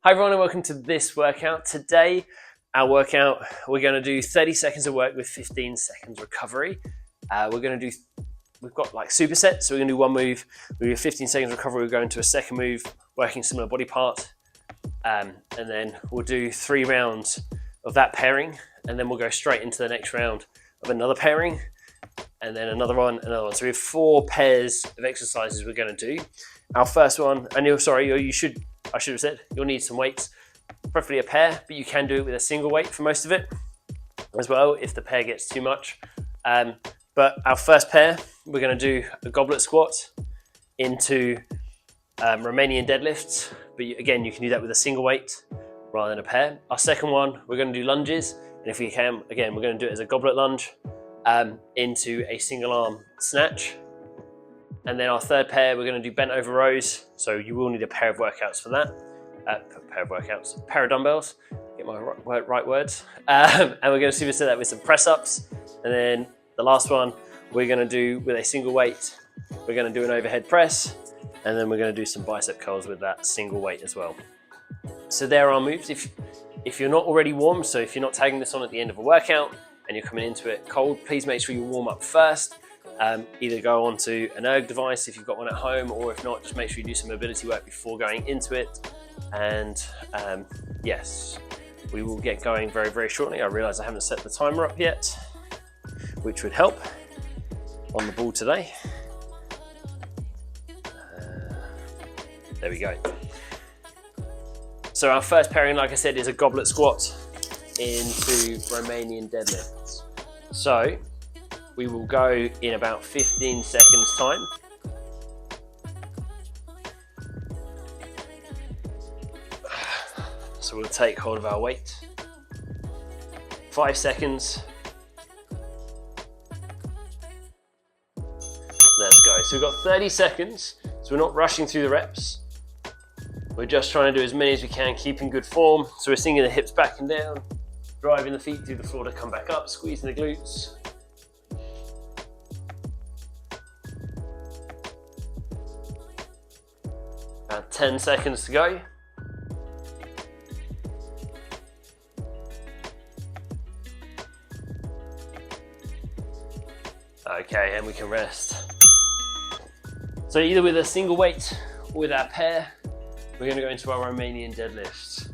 Hi everyone and welcome to this workout. Today, our workout, we're going to do 30 seconds of work with 15 seconds recovery. We've got like supersets, so we're going to do one move, we do 15 seconds recovery, we'll go into a second move, working similar body part, and then we'll do 3 rounds of that pairing, and then we'll go straight into the next round of another pairing, and then another one. So we have 4 pairs of exercises we're going to do. Our first one, and I should have said, you'll need some weights, preferably a pair, but you can do it with a single weight for most of it as well if the pair gets too much. But our first pair, we're going to do a goblet squat into Romanian deadlifts. But again, you can do that with a single weight rather than a pair. Our second one, we're going to do lunges. And if we can, again, we're going to do it as a goblet lunge into a single arm snatch. And then our third pair, we're going to do bent over rows. So you will need a pair of workouts for that. Pair of dumbbells, get my right words. And we're going to superset that with some press ups. And then the last one, we're going to do with a single weight. We're going to do an overhead press. And then we're going to do some bicep curls with that single weight as well. So there are our moves. If you're not already warm, so if you're not tagging this on at the end of a workout and you're coming into it cold, please make sure you warm up first. Either go onto an erg device if you've got one at home, or if not, just make sure you do some mobility work before going into it. And yes, we will get going very, very shortly. I realize I haven't set the timer up yet, which would help on the ball today. There we go. So our first pairing, like I said, is a goblet squat into Romanian deadlifts. So we will go in about 15 seconds time. So we'll take hold of our weight. 5 seconds. Let's go. So we've got 30 seconds. So we're not rushing through the reps. We're just trying to do as many as we can, keeping good form. So we're sinking the hips back and down, driving the feet through the floor to come back up, squeezing the glutes. About 10 seconds to go. Okay, and we can rest. So either with a single weight or with our pair, we're going to go into our Romanian deadlifts.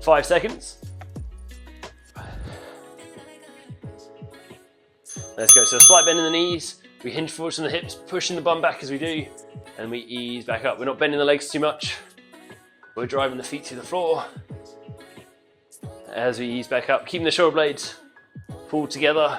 5 seconds. Let's go. So a slight bend in the knees. We hinge forwards from the hips, pushing the bum back as we do, and we ease back up. We're not bending the legs too much. We're driving the feet to the floor as we ease back up, keeping the shoulder blades pulled together.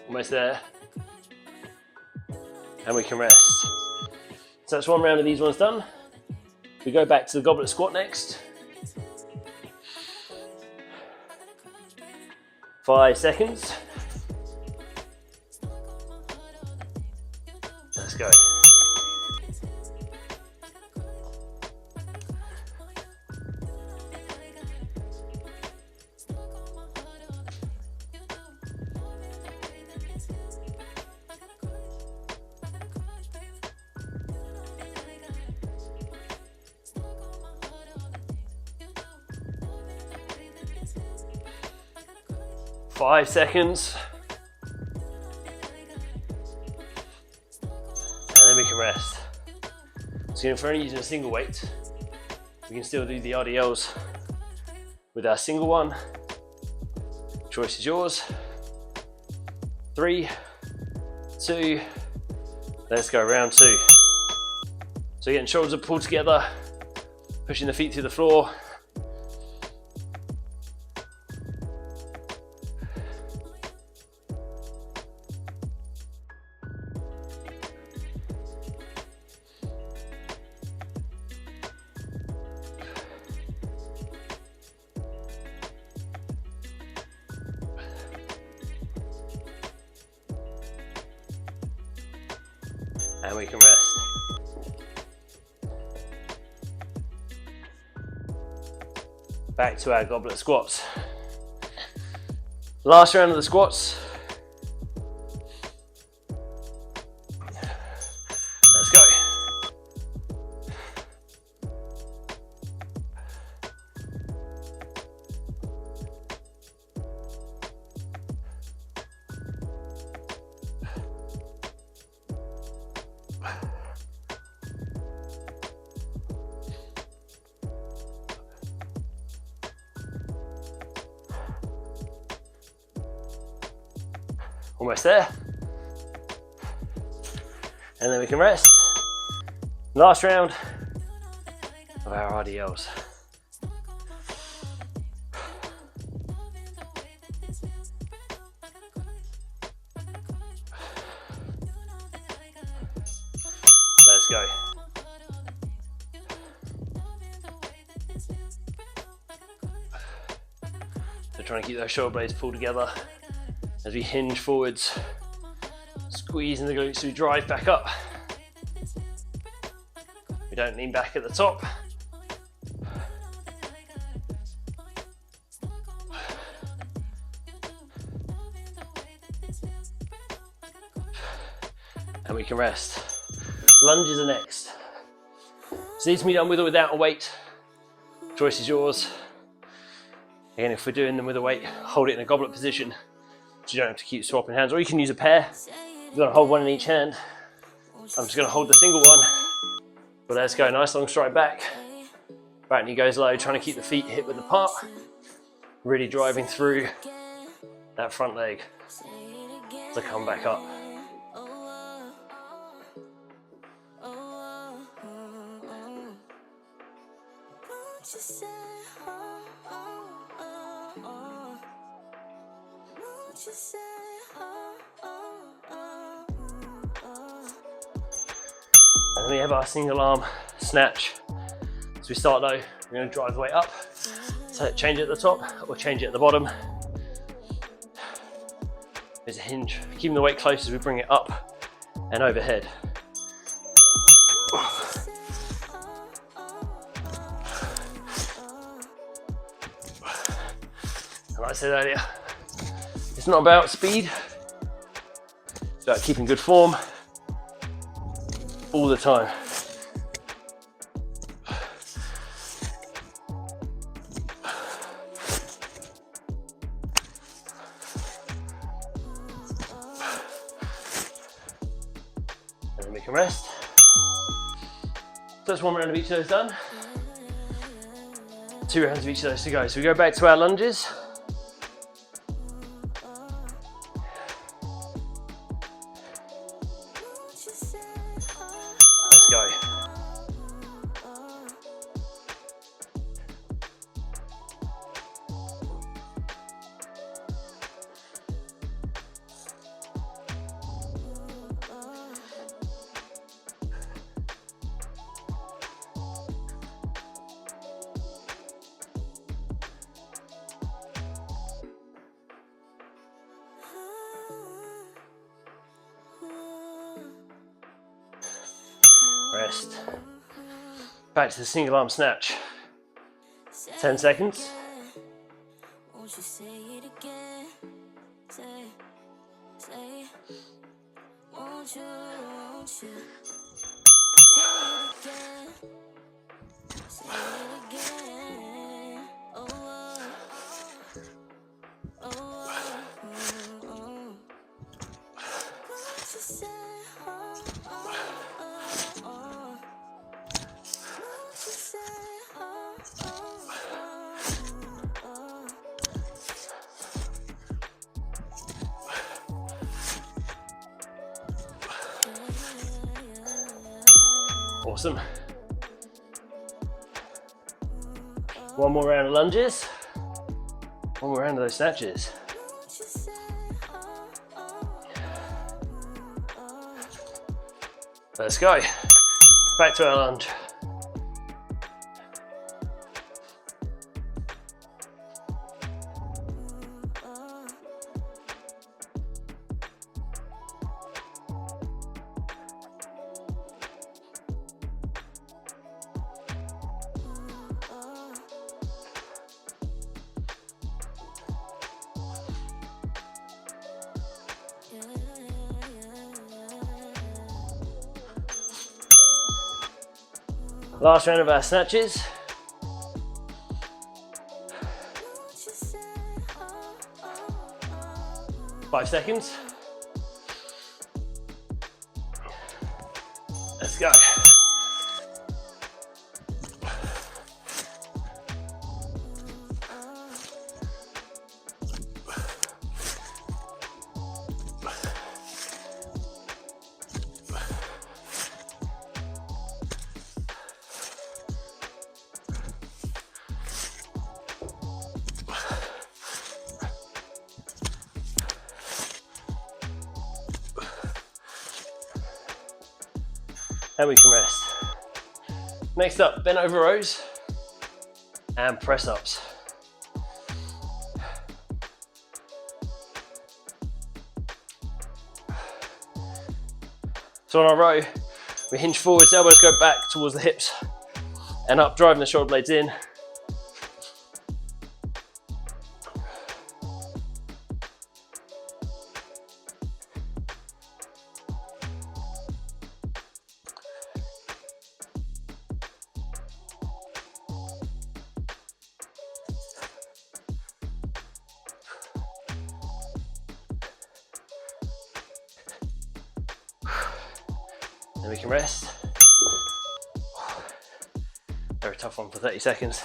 Almost there. And we can rest. So that's one round of these ones done. We go back to the goblet squat next. 5 seconds. Let's go. Five seconds. And then we can rest. So if we're only using a single weight, we can still do the RDLs with our single one. Choice is yours. 3, 2, let's go, round 2. So again, shoulders are pulled together, pushing the feet through the floor. And we can rest. Back to our goblet squats. Last round of the squats. Let's go. Almost there. And then we can rest. Last round of our RDLs. Let's go. So trying to keep those shoulder blades pulled together as we hinge forwards, squeezing the glutes so we drive back up. We don't lean back at the top. And we can rest. Lunges are next. So these can be done with or without a weight. Choice is yours. Again, if we're doing them with a weight, hold it in a goblet position so you don't have to keep swapping hands, or you can use a pair. You've got to hold one in each hand. I'm just going to hold the single one. But let's go, nice long stride back. Back knee goes low, trying to keep the feet hip width apart. Really driving through that front leg to come back up. And then we have our single arm snatch. So we start low, we're going to drive the weight up. So change it at the top or change it at the bottom. There's a hinge, keeping the weight close as we bring it up and overhead. And like I said earlier, it's not about speed, it's about keeping good form all the time. And then we can rest. So that's one round of each of those done. 2 rounds of each of those to go. So we go back to our lunges. Let's go. Rest. Back to the single arm snatch. 10 seconds. Won't you say it again? Say, won't you say it again? Say it again. Oh, oh, oh. Won't you say, awesome. One more round of lunges. One more round of those snatches. Let's go. Back to our lunge. Last round of our snatches. Five seconds. Let's go. And we can rest. Next up, bent over rows and press ups. So on our row, we hinge forwards, elbows go back towards the hips and up, driving the shoulder blades in. Then we can rest. Very tough one for 30 seconds.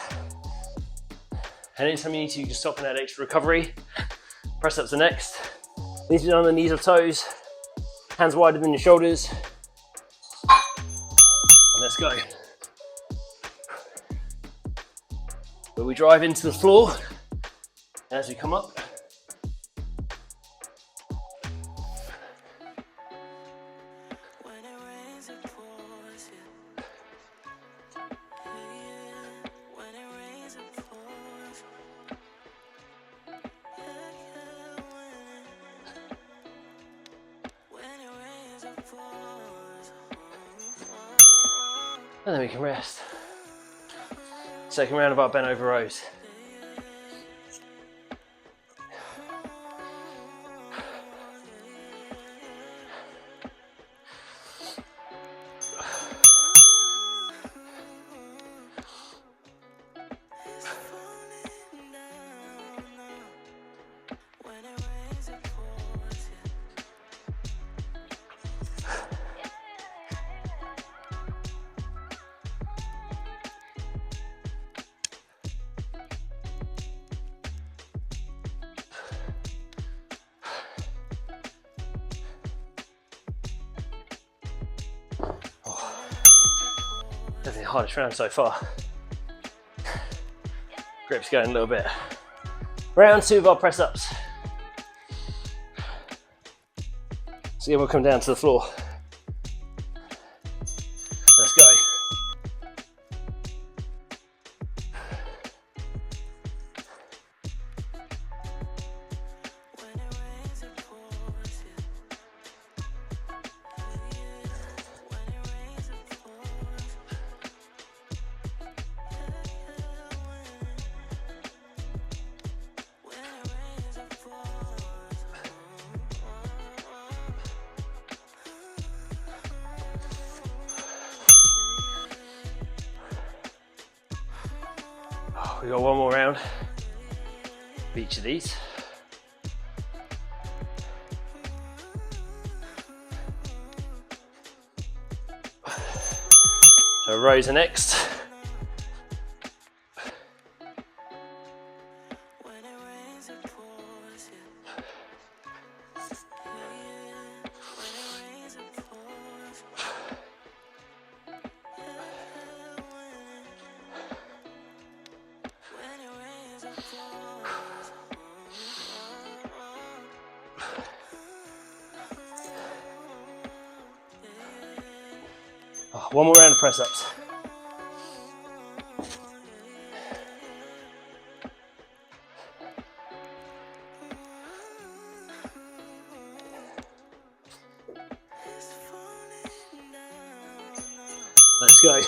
And anytime you need to, you can stop and add extra recovery. Press ups are next. These are on the knees or toes. Hands wider than your shoulders. And let's go. Where we drive into the floor as we come up. And then we can rest. Second round of our bent over rows. Definitely the hardest round so far. Grip's going a little bit. Round two of our press ups. So again, we'll come down to the floor. Let's go. We've got one more round of each of these. So rows are next. One more round of press ups. Let's go.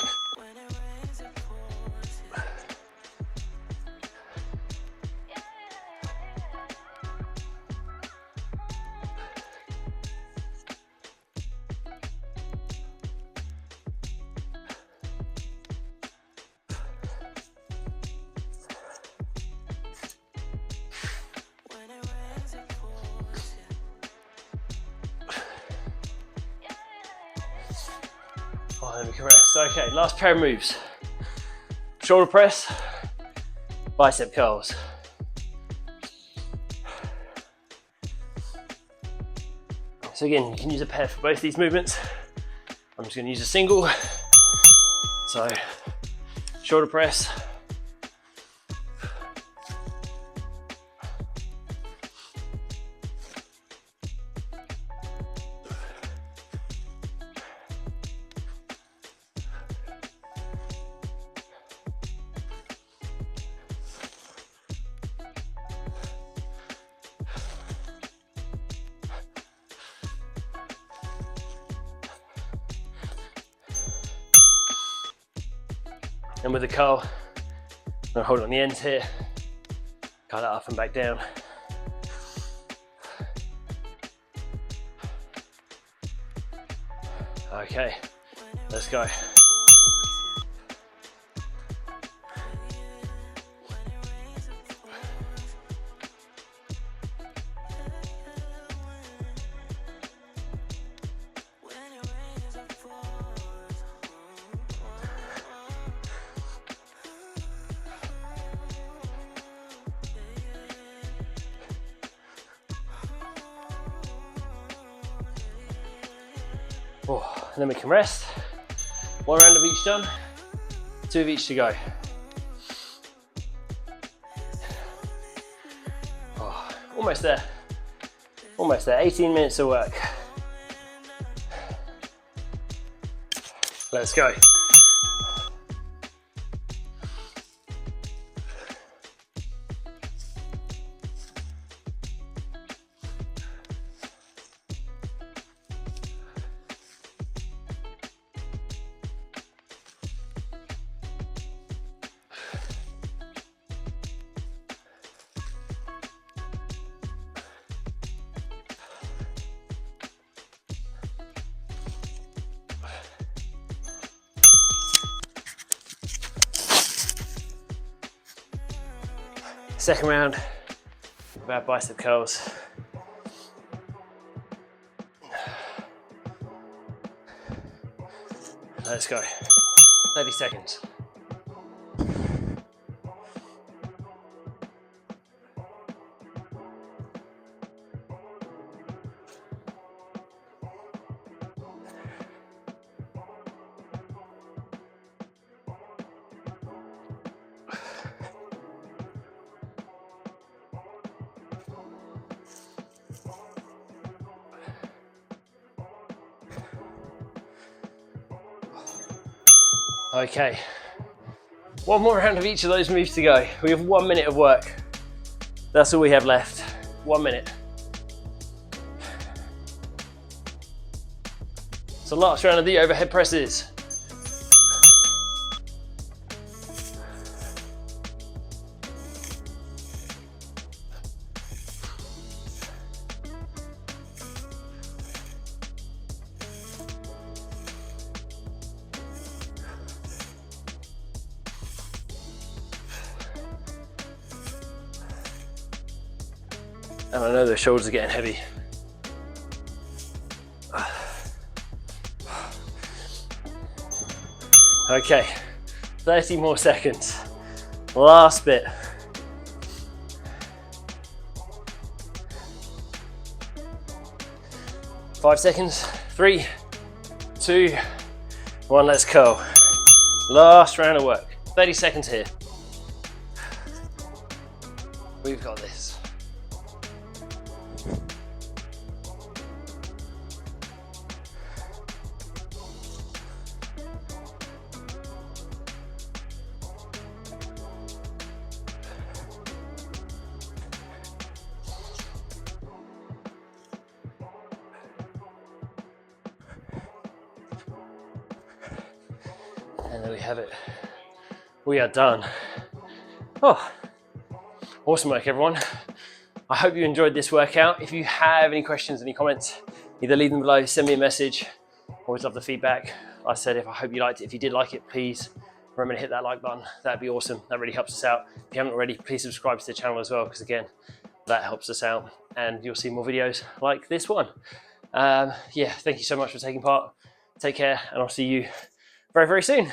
then we can rest. Okay, last pair of moves. Shoulder press, bicep curls. So again, you can use a pair for both these movements. I'm just going to use a single. So shoulder press, and with the curl, I'm going to hold on the ends here, curl it up and back down. Okay, let's go. Oh, and then we can rest. One round of each done, 2 of each to go. Oh, almost there. Almost there. 18 minutes of work. Let's go. Second round of our bicep curls. Let's go. 30 seconds. Okay, one more round of each of those moves to go. We have 1 minute of work. That's all we have left. 1 minute. So last round of the overhead presses. And I know the shoulders are getting heavy. Okay, 30 more seconds. Last bit. Five seconds. 3, 2, 1, let's go. Last round of work. 30 seconds here. We've got this. And there we have it. We are done. Oh, awesome work, everyone. I hope you enjoyed this workout. If you have any questions, any comments, either leave them below, send me a message. Always love the feedback. Like I said, I hope you liked it. If you did like it, please remember to hit that like button. That'd be awesome. That really helps us out. If you haven't already, please subscribe to the channel as well, because again, that helps us out and you'll see more videos like this one. Yeah, thank you so much for taking part. Take care, and I'll see you very, very soon.